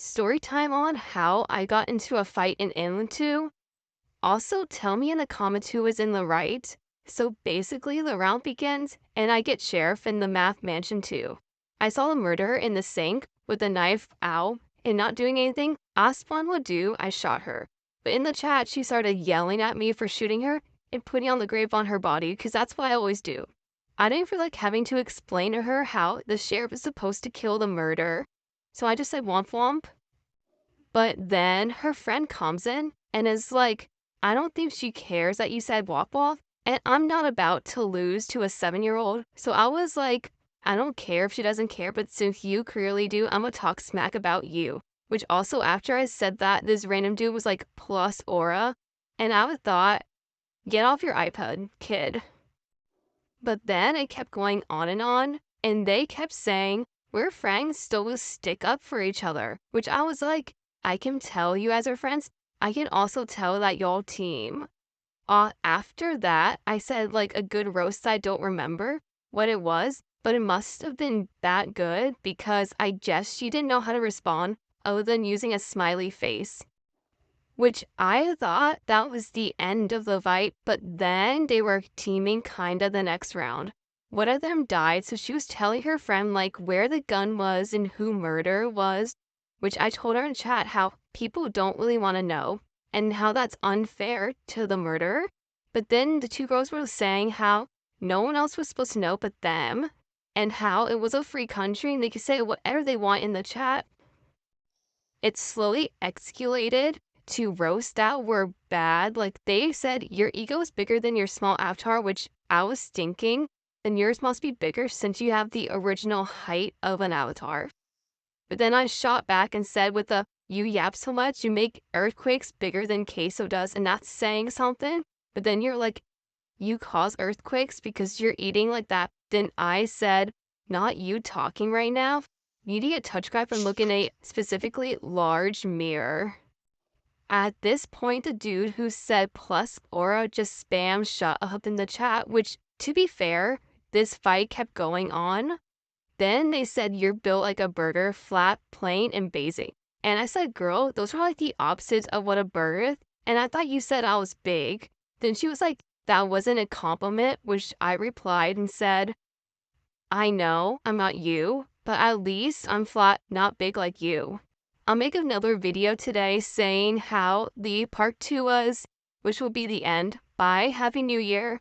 Story time on how I got into a fight in Mm2. Also, tell me in the comments who is in the right. So basically, the round begins, and I get sheriff in the math mansion too. I saw the murderer in the sink with a knife, ow, and not doing anything Aspan would do, I shot her. But in the chat, she started yelling at me for shooting her and putting on the grave on her body, because that's what I always do. I didn't feel like having to explain to her how the sheriff is supposed to kill the murderer. So I just said womp womp. But then her friend comes in and is like, I don't think she cares that you said wop wop. And I'm not about to lose to a 7-year-old. So I was like, I don't care if she doesn't care, but since you clearly do, I'm gonna talk smack about you. Which also, after I said that, this random dude was like, plus aura. And I would thought, get off your iPad, kid. But then it kept going on, and they kept saying, we're friends, so we'll stick up for each other. Which I was like, I can tell you as our friends, I can also tell that y'all team. After that, I said like a good roast I don't remember what it was, but it must have been that good because I guess she didn't know how to respond other than using a smiley face. Which I thought that was the end of the fight, but then they were teaming kinda the next round. One of them died, so she was telling her friend like where the gun was and who murder was, which I told her in chat how people don't really want to know and how that's unfair to the murderer. But then the two girls were saying how no one else was supposed to know but them, and how it was a free country and they could say whatever they want in the chat. It slowly escalated to roast that were bad. Like they said, your ego is bigger than your small avatar, which I was thinking, then yours must be bigger since you have the original height of an avatar. But then I shot back and said with the you yap so much, you make earthquakes bigger than queso does, and that's saying something. But then you're like, you cause earthquakes because you're eating like that. Then I said, not you talking right now. You need to get touch grip and look in a specifically large mirror. At this point, the dude who said plus aura just spam shut up in the chat, which, to be fair, this fight kept going on. Then they said you're built like a burger, flat, plain, and basic. And I said, girl, those are like the opposites of what a burger is. And I thought you said I was big. Then she was like, that wasn't a compliment, which I replied and said, I know I'm not you, but at least I'm flat, not big like you. I'll make another video today saying how the part 2 was, which will be the end. Bye, Happy New Year.